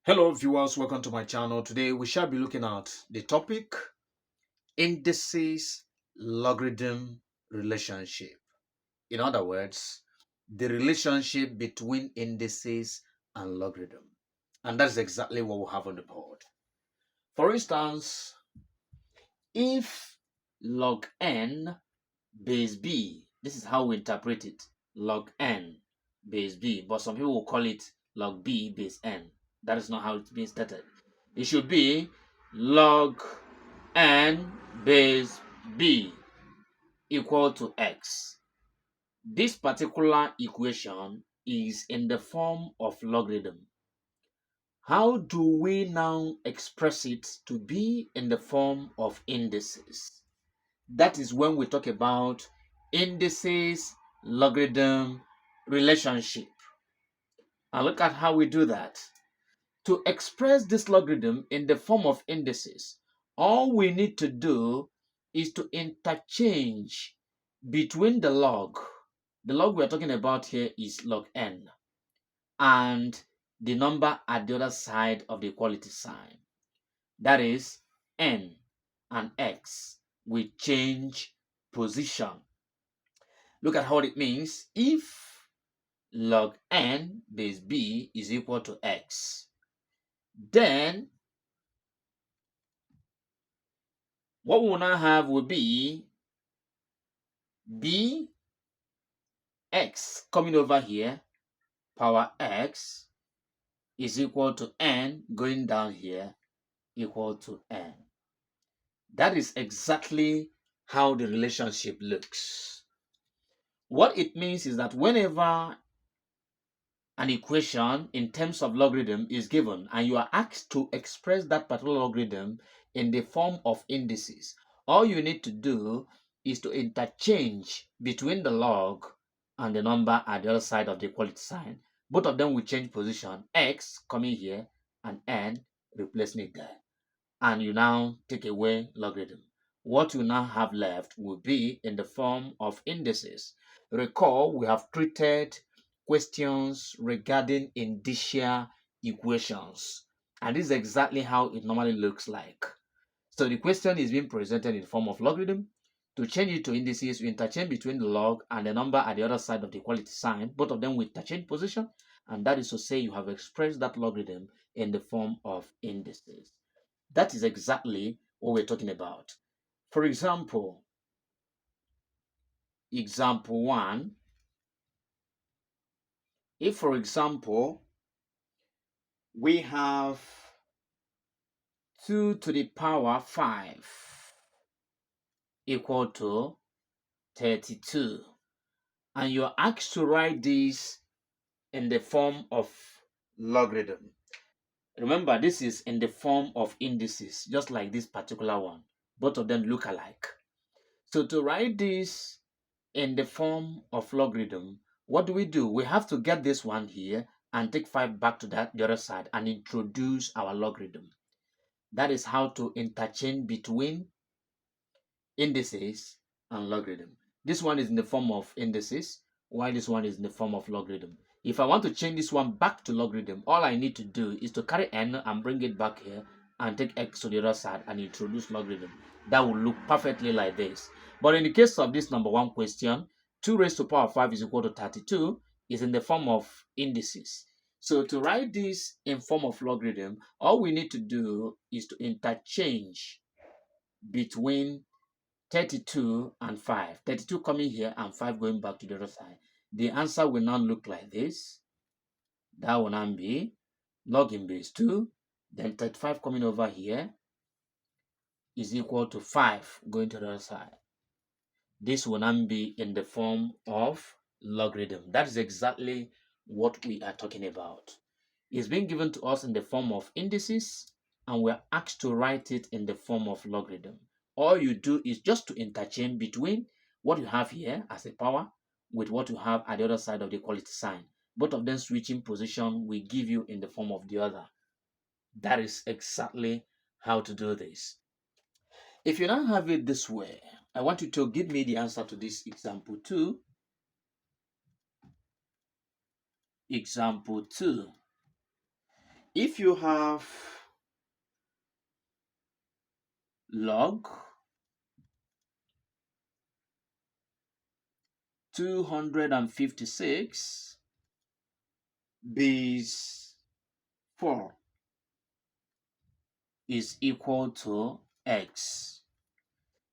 Hello viewers, welcome to my channel. Today we shall be looking at the topic Indices-Logarithm Relationship. In other words, the relationship between indices and logarithm. And that's exactly what we have on the board. For instance, if log n base b, this is how we interpret it, log n base b, but some people will call it log b base n. That is not how it's being stated. It should be log n base b equal to x. This particular equation is in the form of logarithm. How do we now express it to be in the form of indices? That is when we talk about indices-logarithm relationship. And look at how we do that. To express this logarithm in the form of indices, all we need to do is to interchange between the log we are talking about here is log n, and the number at the other side of the equality sign. That is n and x. We change position. Look at how it means. If log n base b is equal to x, then what we will now have will be b x coming over here, power x is equal to n going down here equal to n. That is exactly how the relationship looks. What it means is that whenever an equation in terms of logarithm is given and you are asked to express that particular logarithm in the form of indices, all you need to do is to interchange between the log and the number at the other side of the equality sign. Both of them will change position, x coming here and n replacing it there. And you now take away logarithm. What you now have left will be in the form of indices. Recall, we have treated questions regarding indicial equations, and this is exactly how it normally looks like. So the question is being presented in the form of logarithm. To change it to indices, you interchange between the log and the number at the other side of the equality sign. Both of them will interchange position, and that is to say you have expressed that logarithm in the form of indices. That is exactly what we're talking about. For example, example 1, if for example we have 2 to the power 5 equal to 32, and you're asked to write this in the form of logarithm. Remember, this is in the form of indices, just like this particular one. Both of them look alike. So to write this in the form of logarithm, what do? We have to get this one here and take 5 back to the other side and introduce our logarithm. That is how to interchange between indices and logarithm. This one is in the form of indices, while this one is in the form of logarithm. If I want to change this one back to logarithm, all I need to do is to carry n and bring it back here and take x to the other side and introduce logarithm. That will look perfectly like this. But in the case of this number 1 question, 2 raised to power 5 is equal to 32 is in the form of indices. So to write this in form of logarithm, all we need to do is to interchange between 32 and 5. 32 coming here and 5 going back to the other side. The answer will now look like this. That will now be log in base 2. Then 35 coming over here is equal to 5 going to the other side. This will now be in the form of logarithm. That is exactly what we are talking about. It's being given to us in the form of indices, and we're asked to write it in the form of logarithm. All you do is just to interchange between what you have here as a power with what you have at the other side of the equality sign. Both of them switching position will give you in the form of the other. That is exactly how to do this. If you now have it this way, I want you to give me the answer to this example 2. Example 2. If you have log 256 base 4 is equal to x.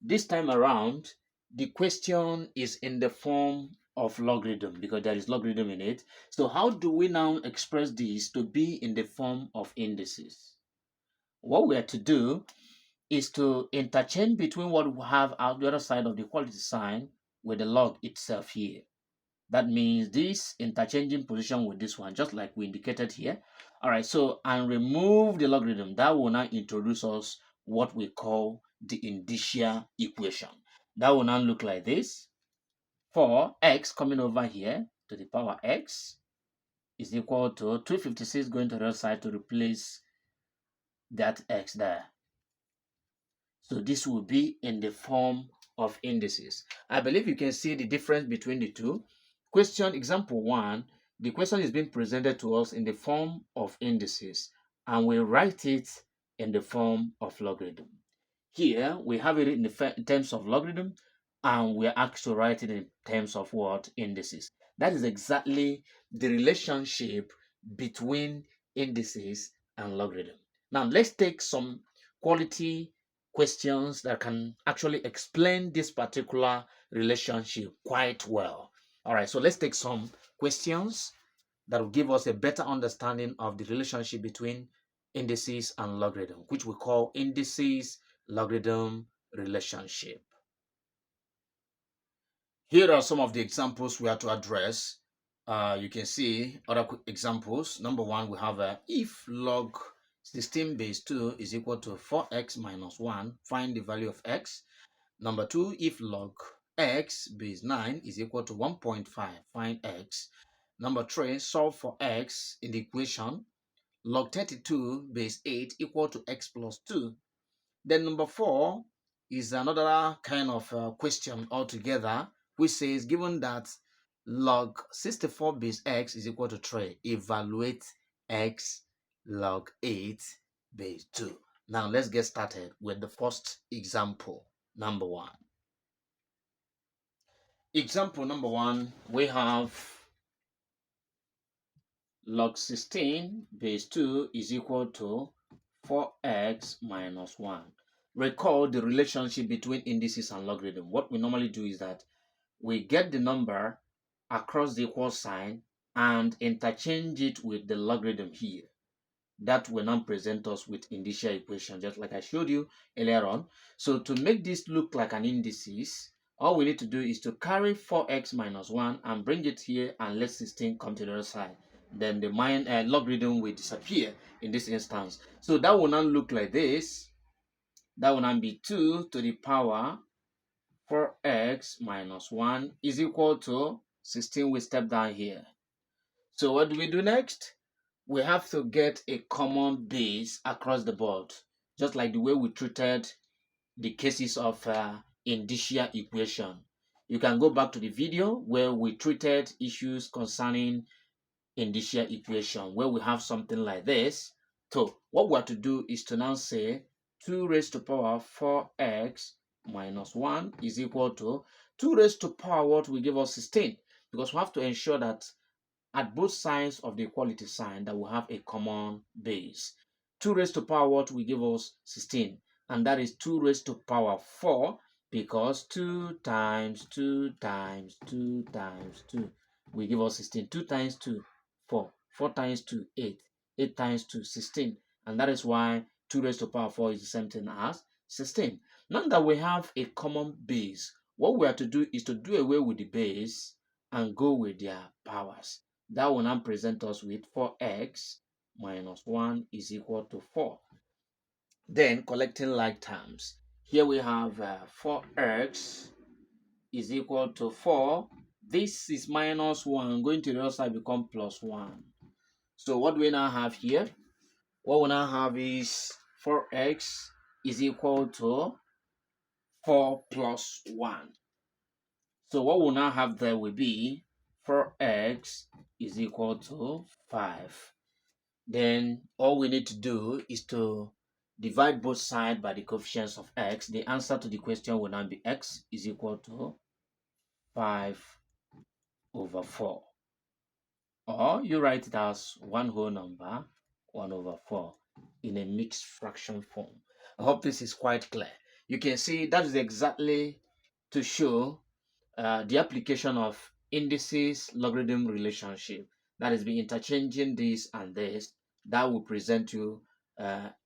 This time around, the question is in the form of logarithm because there is logarithm in it. So how do we now express this to be in the form of indices? What we are to do is to interchange between what we have on the other side of the equality sign with the log itself here. That means this interchanging position with this one, just like we indicated here. All right, so and remove the logarithm. That will now introduce us what we call the indicial equation. That will now look like this. For x coming over here to the power x is equal to 256 going to the other side to replace that x there. So this will be in the form of indices. I believe you can see the difference between the two. Question example 1, the question is being presented to us in the form of indices and we write it in the form of logarithm. Here we have it in terms of logarithm and we are asked to write it in terms of what? Indices. That is exactly the relationship between indices and logarithm. Now let's take some quality questions that can actually explain this particular relationship quite well. All right, so let's take some questions that will give us a better understanding of the relationship between indices and logarithm, which we call indices-logarithm relationship. Here are some of the examples we have to address. You can see other quick examples. Number one, we have if log 16 base 2 is equal to 4x minus 1, find the value of x. Number two, if log x base 9 is equal to 1.5, find x. Number three, solve for x in the equation log 32 base 8 equal to x plus 2. Then number 4 is another kind of question altogether, which says given that log 64 base x is equal to 3, evaluate x log 8 base 2. Now let's get started with the first example, number 1. Example number 1, we have log 16 base 2 is equal to 4x minus 1. Recall the relationship between indices and logarithm. What we normally do is that we get the number across the equal sign and interchange it with the logarithm here. That will now present us with indicial equation, just like I showed you earlier on. So to make this look like an indices, all we need to do is to carry 4x minus 1 and bring it here and let 16 come to the other side. Then the logarithm will disappear in this instance. So that will now look like this. That will now be 2 to the power 4x minus 1 is equal to 16. We step down here. So what do we do next? We have to get a common base across the board, just like the way we treated the cases of indicial equation. You can go back to the video where we treated issues concerning indicial equation, where we have something like this. So what we have to do is to now say 2 raised to power 4x minus 1 is equal to 2 raised to power what will give us 16, because we have to ensure that at both sides of the equality sign that we have a common base. 2 raised to power what will give us 16, and that is 2 raised to power 4, because 2 times 2 times 2 times 2 will give us 16. 2 times 2, 4. 4 times 2, 8. 8 times 2, 16. And that is why 2 raised to power 4 is the same thing as 16. Now that we have a common base, what we have to do is to do away with the base and go with their powers. That will now present us with 4x minus 1 is equal to 4. Then collecting like terms. Here we have 4x is equal to 4. This is minus 1. Going to the other side become plus 1. So what do we now have here? What we now have is 4x is equal to 4 plus 1. So what we'll now have there will be 4x is equal to 5. then all we need to do is to divide both sides by the coefficients of x. The answer to the question will now be x is equal to 5/4. Or you write it as one whole number 1/4 in a mixed fraction form. I hope this is quite clear. You can see that is exactly to show the application of indices logarithm relationship. That is, be interchanging this and this. That will present you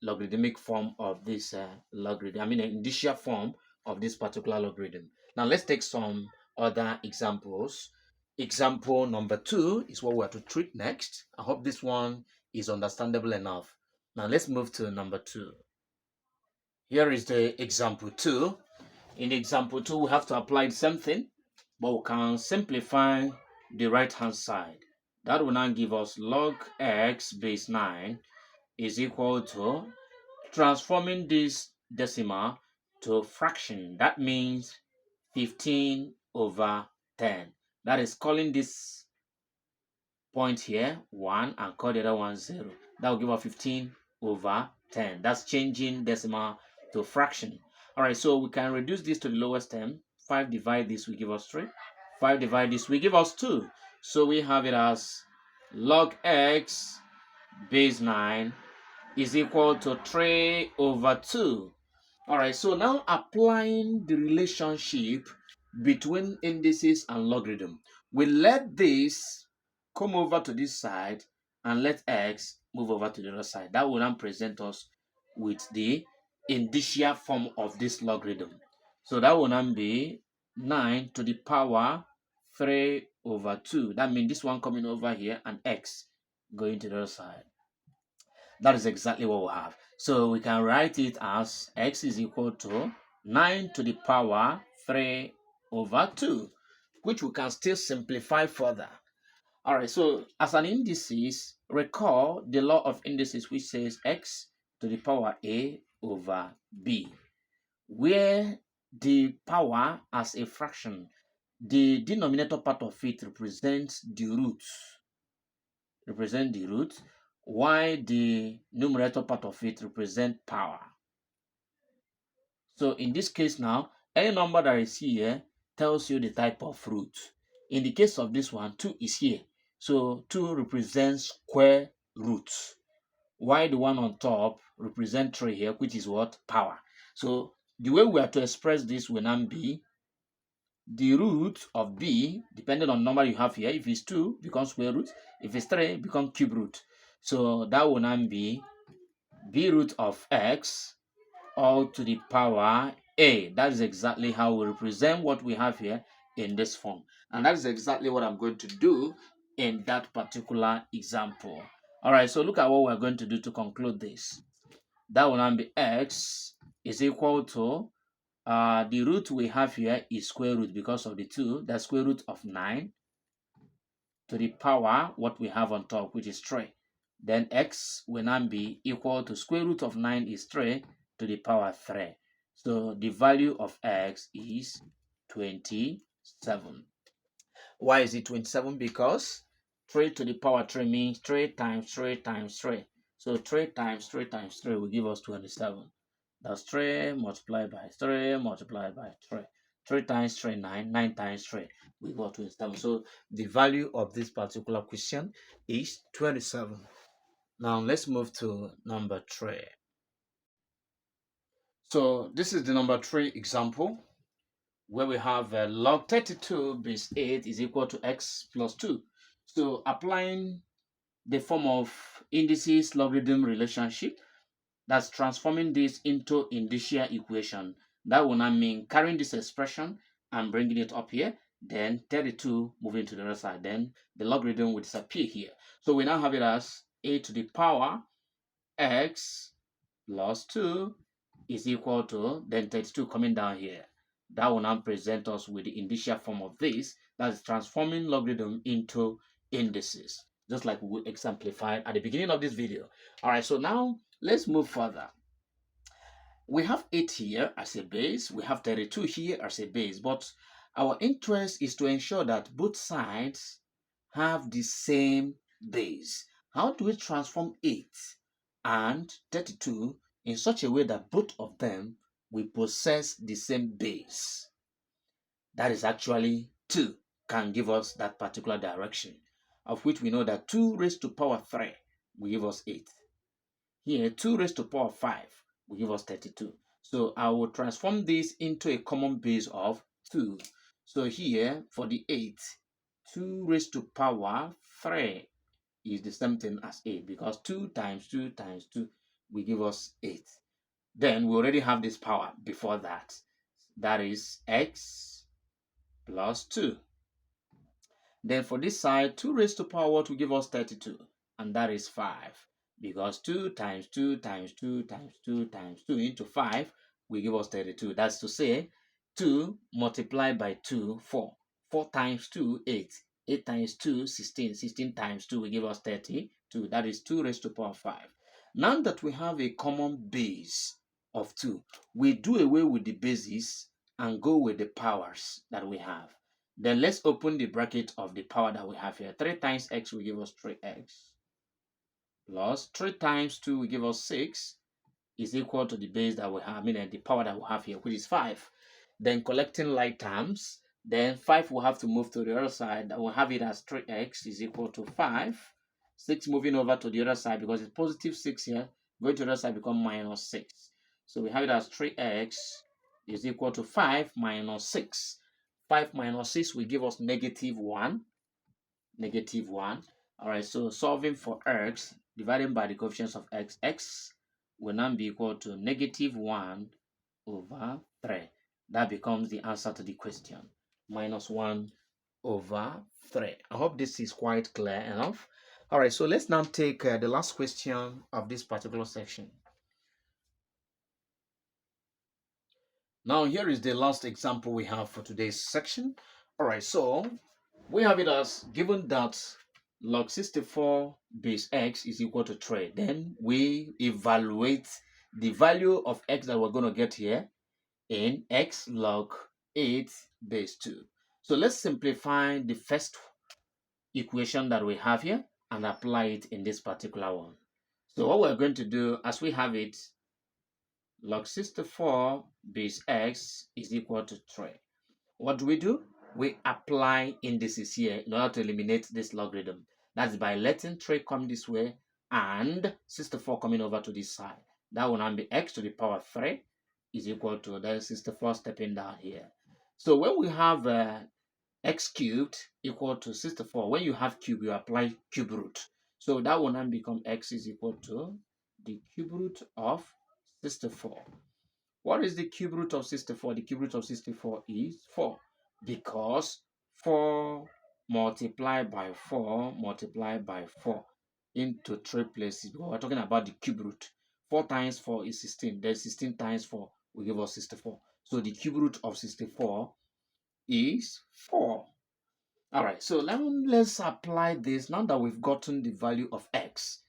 logarithmic form of this logarithm. I mean, an indicial form of this particular logarithm. Now let's take some other examples. Example number 2 is what we are to treat next. I hope this one is understandable enough. Now let's move to number 2. Here is the example 2. In example 2, we have to apply the same thing, but we can simplify the right hand side. That will now give us log x base 9 is equal to transforming this decimal to fraction. That means 15/10. That is calling this point here 1 and call the other one 0. That will give us 15/10. That's changing decimal to fraction. All right, so we can reduce this to the lowest term. 5 divide this will give us 3. 5 divide this will give us 2. So we have it as log x base 9 is equal to 3/2. All right, so now applying the relationship between indices and logarithm, we let this come over to this side and let x move over to the other side. That will now present us with the indicial form of this logarithm. So that will now be 9 to the power 3/2. That means this one coming over here and x going to the other side. That is exactly what we have. So we can write it as x is equal to 9 to the power 3/2, which we can still simplify further. All right, so as an indices, recall the law of indices, which says x to the power a over b, where the power as a fraction, the denominator part of it represents the root, while the numerator part of it represent power. So in this case now, any number that is here tells you the type of root. In the case of this one, 2 is here. So 2 represents square root, while the one on top represents 3 here, which is what? Power. So the way we are to express this will now be the root of b, depending on number you have here. If it's 2, becomes square root. If it's 3, becomes cube root. So that will now be b root of x all to the power a. That is exactly how we represent what we have here in this form. And that is exactly what I'm going to do in that particular example. All right, so look at what we're going to do to conclude this. That will now be x is equal to the root we have here is square root because of the 2. That's square root of 9 to the power what we have on top, which is 3. Then x will now be equal to square root of 9 is 3 to the power 3. So the value of x is 27. Why is it 27? Because 3 to the power 3 means 3 times 3 times 3. So 3 times 3 times 3 will give us 27. That's 3 multiplied by 3 multiplied by 3. 3 times 3, 9. 9 times 3, we got 27. So the value of this particular question is 27. Now let's move to number 3. So this is the number 3 example, where we have log 32 base 8 is equal to x plus 2. So applying the form of indices logarithm relationship, that's transforming this into indicial equation. That will now mean carrying this expression and bringing it up here, then 32 moving to the other side, then the logarithm will disappear here. So we now have it as a to the power x plus 2 is equal to, then 32 coming down here. That will now present us with the indicial form of this, that is transforming logarithm into indices, just like we exemplified at the beginning of this video. All right, so now let's move further. We have 8 here as a base, we have 32 here as a base, but our interest is to ensure that both sides have the same base. How do we transform 8 and 32 in such a way that both of them will possess the same base? That is actually 2 can give us that particular direction, of which we know that 2 raised to power 3 will give us 8. Here, 2 raised to power 5 will give us 32. So I will transform this into a common base of 2. So here, for the 8, 2 raised to power 3 is the same thing as 8, because 2 times 2 times 2 will give us 8. Then we already have this power before that. That is x plus 2. Then for this side, 2 raised to power what will give us 32, and that is 5, because 2 times 2 times 2 times 2 times 2 into 5 will give us 32. That's to say, 2 multiplied by 2, 4. 4 times 2, 8. 8 times 2, 16. 16 times 2 will give us 32. That is 2 raised to power 5. Now that we have a common base of 2, we do away with the bases and go with the powers that we have. Then let's open the bracket of the power that we have here. 3 times x will give us 3x, plus 3 times 2 will give us 6, is equal to the base that we have, the power that we have here, which is 5. Then collecting like terms, then 5 will have to move to the other side, and we'll have it as 3x is equal to 5. 6 moving over to the other side, because it's positive 6 here, going to the other side become minus 6. So we have it as 3x is equal to 5 minus 6. 5 minus 6 will give us negative 1. Negative 1. Alright, so solving for x, dividing by the coefficients of x, x will now be equal to negative 1 over 3. That becomes the answer to the question. Minus 1 over 3. I hope this is quite clear enough. Alright, so let's now take the last question of this particular section. Now here is the last example we have for today's section. Alright, so we have it as given that log 64 base x is equal to 3. Then we evaluate the value of x that we're going to get here in x log 8 base 2. So let's simplify the first equation that we have here and apply it in this particular one. So what we're going to do, as we have it, log 64 base x is equal to 3. What do? We apply indices here in order to eliminate this logarithm. That's by letting 3 come this way and 64 coming over to this side. That will now be x to the power 3 is equal to the 64 stepping down here. So when we have x cubed equal to 64, when you have cube, you apply cube root. So that will now become x is equal to the cube root of 64. What is the cube root of 64? The cube root of 64 is 4, because 4 multiplied by 4 multiplied by 4 into 3 places. We're talking about the cube root. 4 times 4 is 16. Then 16 times 4 will give us 64. So the cube root of 64 is 4. All right, so let's apply this now that we've gotten the value of x.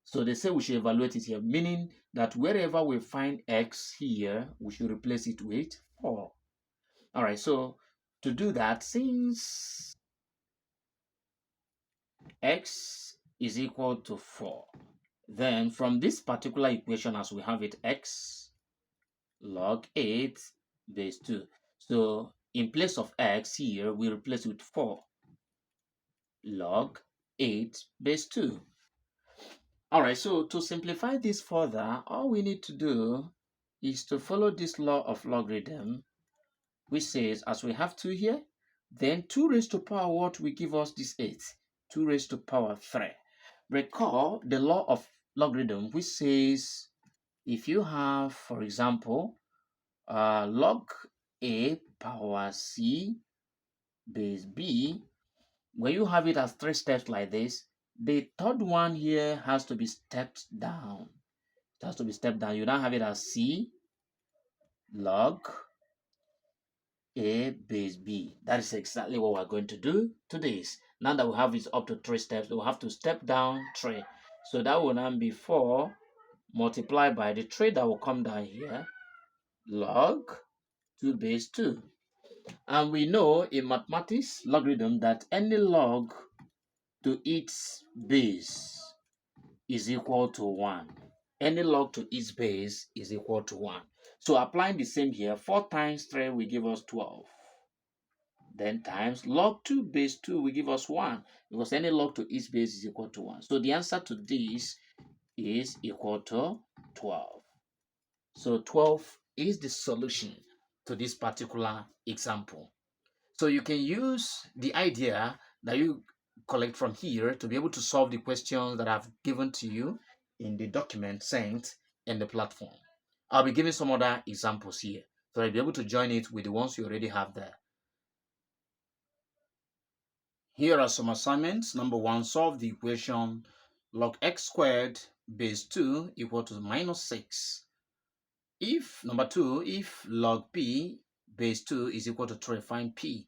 So they say we should evaluate it here, meaning that wherever we find x here, we should replace it with 4. All right, so to do that, since x is equal to 4, then from this particular equation as we have it, x log 8 base 2. So in place of x here, we replace with 4 log 8 base 2. All right, so to simplify this further, all we need to do is to follow this law of logarithm, which says as we have 2 here, then 2 raised to power what will give us this 8? 2 raised to power 3. Recall the law of logarithm, which says if you have, for example, log a power c base b, when you have it as 3 steps like this, the third one here has to be stepped down. It has to be stepped down. You now have it as c log a base b. That is exactly what we're going to do to this. Now that we have it up to 3 steps, we'll have to step down 3. So that will now be 4 multiplied by the 3 that will come down here, log 2 base 2. And we know in mathematics logarithm that any log to its base is equal to 1. Any log to its base is equal to 1. So applying the same here, 4 times 3 will give us 12. Then times log 2 base 2 will give us 1, because any log to its base is equal to 1. So the answer to this is equal to 12. So 12 is the solution to this particular example. So you can use the idea that you collect from here to be able to solve the questions that I've given to you in the document sent in the platform. I'll be giving some other examples here, so you'll be able to join it with the ones you already have there. Here are some assignments. Number 1, solve the equation log x squared base 2 equal to minus 6. If, number 2, if log p base 2 is equal to 3, find p.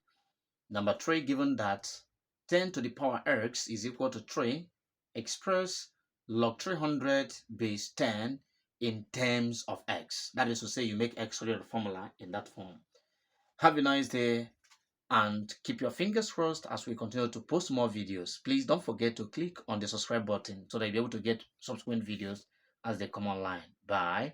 Number 3, given that 10 to the power x is equal to 3, express log 300 base 10 in terms of x. That is to say, you make x real formula in that form. Have a nice day and keep your fingers crossed as we continue to post more videos. Please don't forget to click on the subscribe button so that you'll be able to get subsequent videos as they come online. Bye.